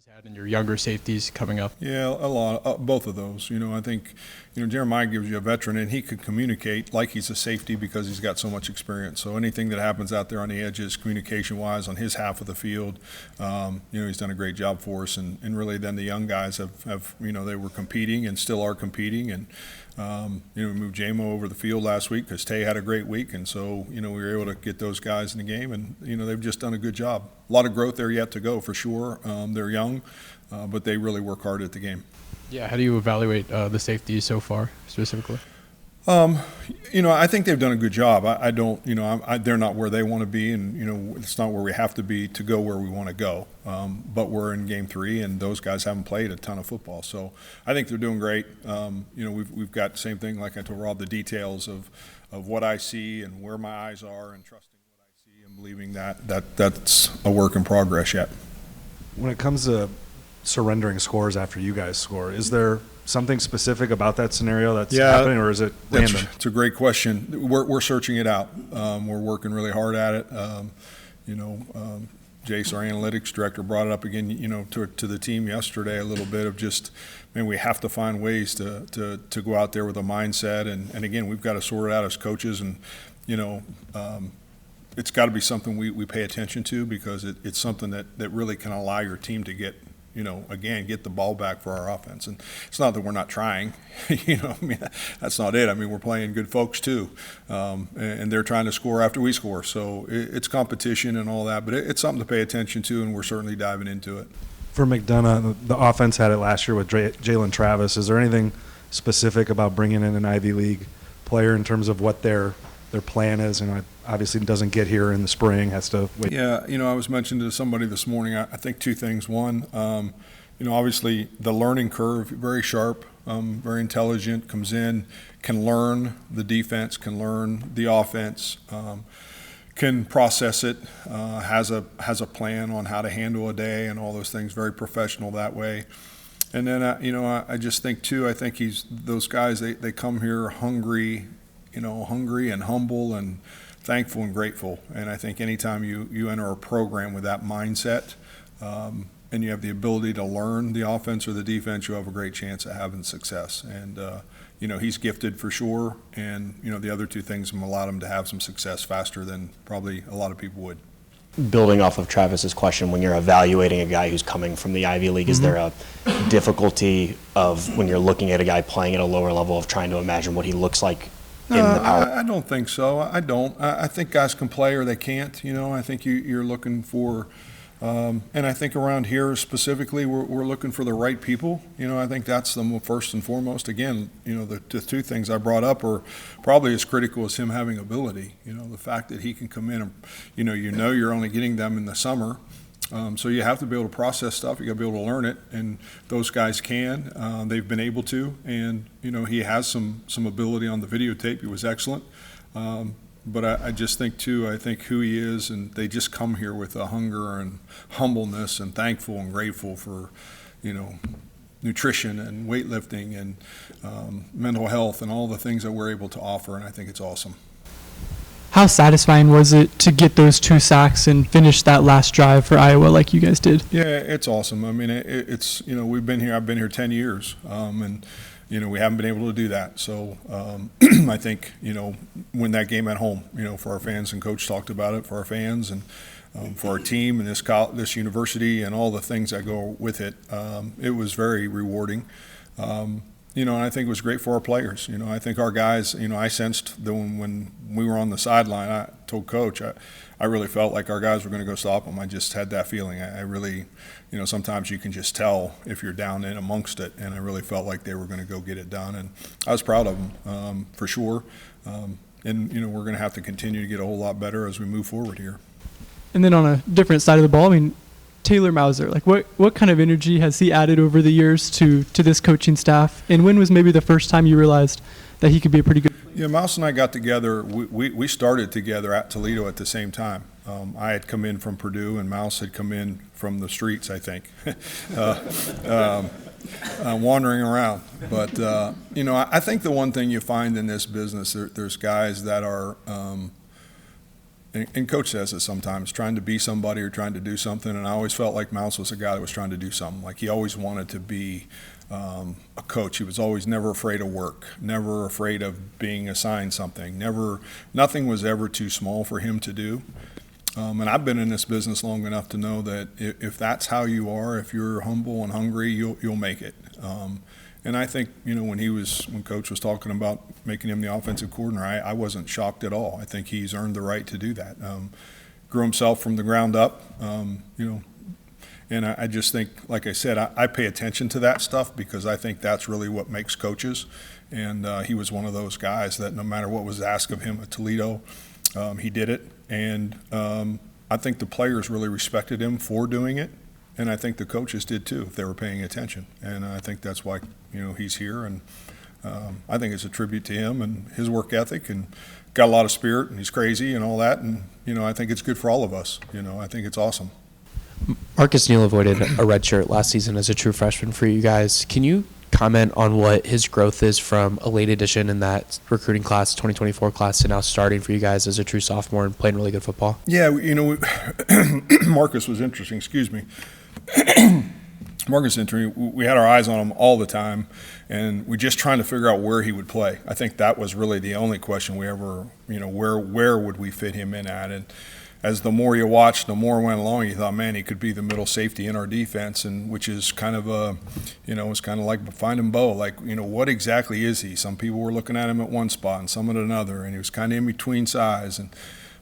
guys had in your younger safeties coming up? Yeah, a lot, both of those. I think, Jeremiah gives you a veteran, and he could communicate like he's a safety because he's got so much experience. So anything that happens out there on the edges, communication-wise, on his half of the field, he's done a great job for us. And really, then the young guys have they were competing and still are competing. And we moved JMO over the field last week because Tay had a great week, and so we were able to get those guys in the game, and they've just done a good job. A lot of growth there yet to go for sure. They're young, but they really work hard at the game. Yeah, how do you evaluate the safeties so far, specifically? I think they've done a good job. I don't, they're not where they want to be, and it's not where we have to be to go where we want to go. But we're in game 3, and those guys haven't played a ton of football, so I think they're doing great. We've got the same thing, like I told Rob, the details of what I see and where my eyes are, and trusting what I see and believing that's a work in progress yet. When it comes to surrendering scores after you guys score, is there something specific about that scenario that's happening, or is it random? It's a great question. We're searching it out. We're working really hard at it. Jace, our analytics director, brought it up again, to the team yesterday a little bit of just, we have to find ways to go out there with a mindset. And again, we've got to sort it out as coaches. And, it's got to be something we pay attention to, because it's something that really can allow your team to get, get the ball back for our offense. And it's not that we're not trying, that's not it. We're playing good folks too. And they're trying to score after we score. So it's competition and all that, but it's something to pay attention to, and we're certainly diving into it. For McDonough, the offense had it last year with Jalen Travis. Is there anything specific about bringing in an Ivy League player in terms of what their plan is? And obviously doesn't get here in the spring, has to wait. Yeah, I was mentioning to somebody this morning, I think two things. One, obviously the learning curve, very sharp, very intelligent, comes in, can learn the defense, can learn the offense, can process it, has a plan on how to handle a day and all those things, very professional that way. And then, I just think too, I think those guys, they come here hungry and humble and thankful and grateful. And I think anytime you enter a program with that mindset, and you have the ability to learn the offense or the defense, you have a great chance of having success. And, he's gifted for sure. And, the other two things have allowed him to have some success faster than probably a lot of people would. Building off of Travis's question, when you're evaluating a guy who's coming from the Ivy League, is there a difficulty of, when you're looking at a guy playing at a lower level, of trying to imagine what he looks like in the power? I don't think so. I don't. I think guys can play or they can't. I think you're looking for, and I think around here specifically, we're looking for the right people. I think that's the first and foremost. Again, the two things I brought up are probably as critical as him having ability. The fact that he can come in and, you're only getting them in the summer. So you have to be able to process stuff. You got to be able to learn it, and those guys can. They've been able to, and he has some ability on the videotape. He was excellent, but I just think too. I think who he is, and they just come here with a hunger and humbleness and thankful and grateful for, nutrition and weightlifting and mental health and all the things that we're able to offer, and I think it's awesome. How satisfying was it to get those 2 sacks and finish that last drive for Iowa like you guys did? Yeah, it's awesome. It's we've been here. I've been here 10 years, and we haven't been able to do that. So I think when that game at home, for our fans, and Coach talked about it, for our fans and for our team and this university and all the things that go with it, it was very rewarding. And I think it was great for our players. I think our guys, I sensed that when we were on the sideline, I told Coach, I really felt like our guys were going to go stop them. I just had that feeling. I really, sometimes you can just tell if you're down in amongst it, and I really felt like they were going to go get it done. And I was proud of them, for sure. And, we're going to have to continue to get a whole lot better as we move forward here. And then on a different side of the ball, Taylor Mauser, what kind of energy has he added over the years to this coaching staff? And when was maybe the first time you realized that he could be a pretty good player? Yeah, Mouse and I got together. We started together at Toledo at the same time. I had come in from Purdue, and Mouse had come in from the streets, I think, wandering around. But, I think the one thing you find in this business, there's guys that are and Coach says it sometimes, trying to be somebody or trying to do something. And I always felt like Mouse was a guy that was trying to do something. Like he always wanted to be a coach. He was always never afraid of work, never afraid of being assigned something. Nothing was ever too small for him to do. And I've been in this business long enough to know that if that's how you are, if you're humble and hungry, you'll make it. And I think, when Coach was talking about making him the offensive coordinator, I wasn't shocked at all. I think he's earned the right to do that. Grew himself from the ground up, and I just think, like I said, I pay attention to that stuff because I think that's really what makes coaches. And he was one of those guys that no matter what was asked of him at Toledo, he did it. And I think the players really respected him for doing it. And I think the coaches did too, if they were paying attention. And I think that's why, he's here. And I think it's a tribute to him and his work ethic, and got a lot of spirit, and he's crazy and all that. And, I think it's good for all of us. I think it's awesome. Marcus Neal avoided a red shirt last season as a true freshman for you guys. Can you comment on what his growth is from a late addition in that recruiting class, 2024 class, to now starting for you guys as a true sophomore and playing really good football? Yeah, Marcus was interesting. Excuse me. Marcus interesting. We had our eyes on him all the time, and we're just trying to figure out where he would play. I think that was really the only question we ever, where would we fit him in at? And as the more you watched, the more went along, you thought, man, he could be the middle safety in our defense, and which is kind of it's kind of like finding Bo. Like, what exactly is he? Some people were looking at him at one spot and some at another, and he was kind of in between size.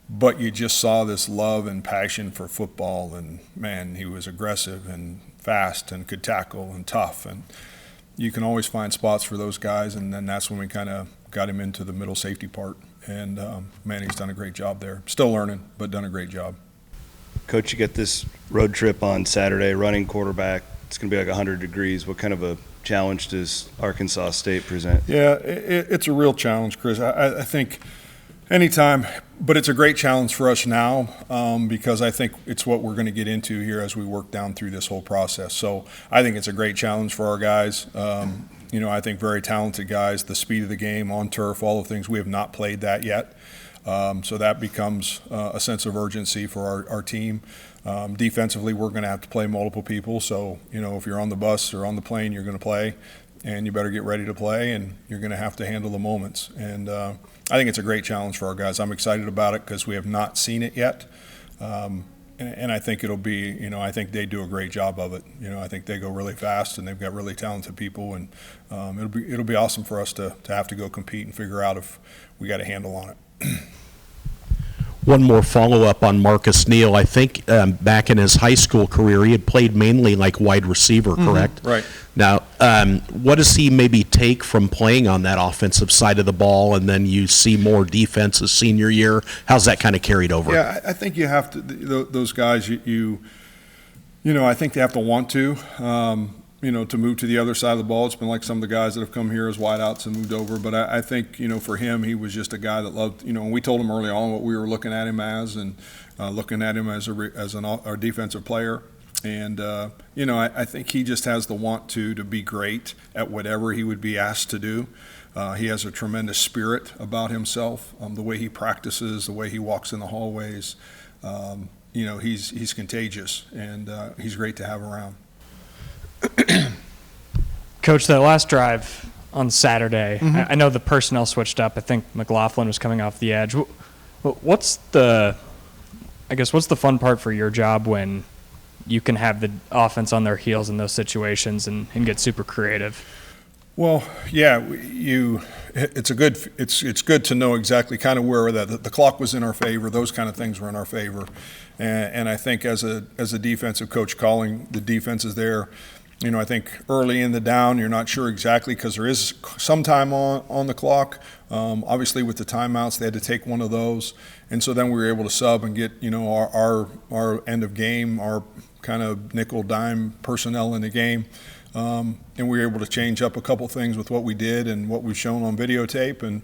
But you just saw this love and passion for football, and man, he was aggressive and fast and could tackle and tough. And you can always find spots for those guys, and then that's when we kind of got him into the middle safety part. And, man, he's done a great job there. Still learning, but done a great job. Coach, you get this road trip on Saturday, running quarterback. It's going to be like 100 degrees. What kind of a challenge does Arkansas State present? Yeah, it's a real challenge, Chris. I think anytime, but it's a great challenge for us now because I think it's what we're going to get into here as we work down through this whole process. So I think it's a great challenge for our guys. I think very talented guys, the speed of the game on turf, all the things. We have not played that yet. So that becomes a sense of urgency for our team. Defensively, we're going to have to play multiple people. So, if you're on the bus or on the plane, you're going to play, and you better get ready to play, and you're going to have to handle the moments. And I think it's a great challenge for our guys. I'm excited about it because we have not seen it yet. And I think it'll be, I think they do a great job of it. I think they go really fast, and they've got really talented people, and it'll be awesome for us to have to go compete and figure out if we got a handle on it. One more follow-up on Marcus Neal. I think back in his high school career, he had played mainly like wide receiver, correct? Right. Now, what does he maybe take from playing on that offensive side of the ball, and then you see more defense his senior year? How's that kind of carried over? Yeah, I think you have to. Those guys, I think they have to want to. To move to the other side of the ball. It's been like some of the guys that have come here as wideouts and moved over. But I think, for him, he was just a guy that loved, and we told him early on what we were looking at him as, and looking at him as our defensive player. And, I think he just has the want to be great at whatever he would be asked to do. He has a tremendous spirit about himself, the way he practices, the way he walks in the hallways. He's contagious, and he's great to have around. Coach, that last drive on Saturday, I know the personnel switched up. I think McLaughlin was coming off the edge. What's the fun part for your job when you can have the offense on their heels in those situations and get super creative? Well, yeah, it's good to know exactly kind of where the clock was in our favor. Those kind of things were in our favor, and I think as a defensive coach, calling the defenses there. I think early in the down, you're not sure exactly because there is some time on the clock. Obviously, with the timeouts, they had to take one of those. And so then we were able to sub and get, our end of game, our kind of nickel dime personnel in the game. And we were able to change up a couple things with what we did and what we've shown on videotape. And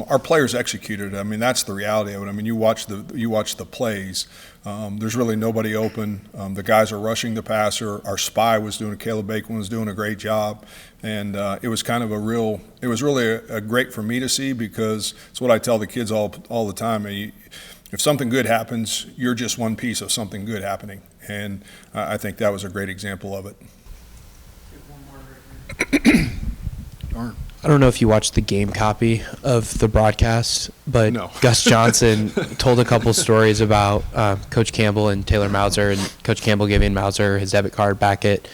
our players executed it. I mean, that's the reality of it. I mean, you watch the plays. There's really nobody open. The guys are rushing the passer. Our spy Caleb Bacon was doing a great job. And it was kind of it was really great for me to see because it's what I tell the kids all the time. if something good happens, you're just one piece of something good happening. And I think that was a great example of it. Darn. I don't know if you watched the game copy of the broadcast, but No. Gus Johnson told a couple stories about Coach Campbell and Taylor Mauser, and Coach Campbell giving Mauser his debit card back at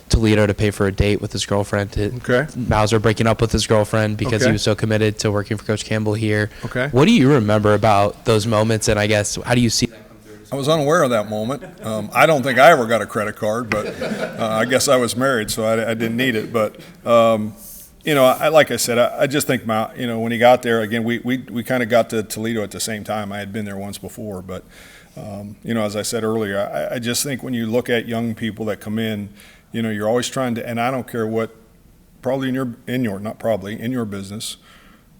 Toledo to pay for a date with his girlfriend. Okay. Mauser breaking up with his girlfriend because he Okay. was so committed to working for Coach Campbell here. Okay. What do you remember about those moments, and I guess how do you see that come through? I was unaware of that moment. I don't think I ever got a credit card, but I guess I was married, so I didn't need it. But like I said, I just think when he got there again, we kind of got to Toledo at the same time. I had been there once before, but as I said earlier, I just think when you look at young people that come in, you're always trying to, and I don't care what, probably in your business,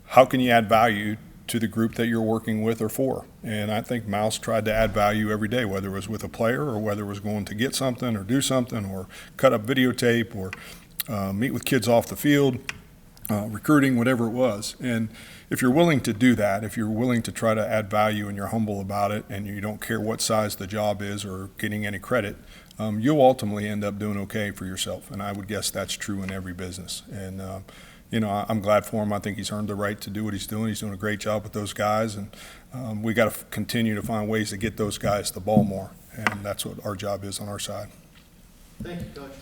how can you add value to the group that you're working with or for? And I think Mouse tried to add value every day, whether it was with a player or whether it was going to get something or do something or cut up videotape or meet with kids off the field, recruiting, whatever it was. And if you're willing to do that, if you're willing to try to add value and you're humble about it and you don't care what size the job is or getting any credit, you'll ultimately end up doing okay for yourself. And I would guess that's true in every business. And, I'm glad for him. I think he's earned the right to do what he's doing. He's doing a great job with those guys. And we got to continue to find ways to get those guys the ball more. And that's what our job is on our side. Thank you, Coach.